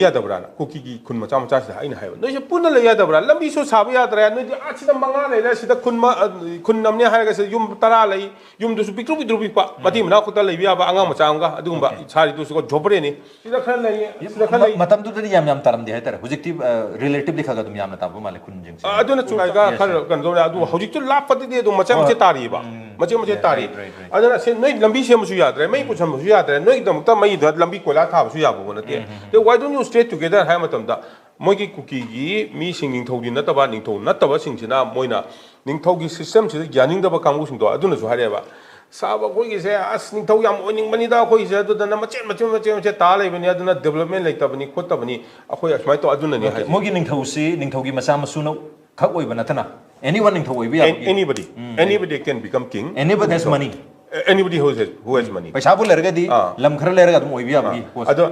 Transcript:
야더브라나 쿠키기 군 마차 마차시 하이나 하요 너희 뿐을 내 야더브라 람비소 사부 야더라 너희 아치다 망가 내라 시다 군 남네 하야가서 윰 따라 레이 윰도수 삐뚤삐뚤 삐빠 마티 머나 코탈 레이 비아바 앙가 마차앙가 아두금바 사리도수고 조브레니 시다 칸레이 마탐두더니 얌얌 따람디 하이따라 후직티 릴레티브리 카가 좀 얌나 따부 말레 군징 아도나 추가가 간도나 아두 하직줄 라파디데도 마차 마차 따리바 마차 마차 따리 아도나 세 너희 람비 세무수 야더라 메이 고참무수 야더라 너희 덤다 마이 더 람비 콜라 타부수 야보고 나티 why don't you stay together hai matamda mogi cookie gi mi singing thodi na taba ning thau na taba singchina moina ning thau gi system chi gyaning da ba kanggu sing do aduna su hare ba saba koi gi se as ning thau yam oning mani da koi se adu da na mache ta lai bani aduna development like tabani khot tabani akhoi asmai to aduna ni hai mogi ning thau si ning thau gi masa masu no khak oi bana thana anyone ning thau oi bi anybody can become king anybody has money anybody who has money paisa bu lerga di lam khara lerga dum oi bi abi ado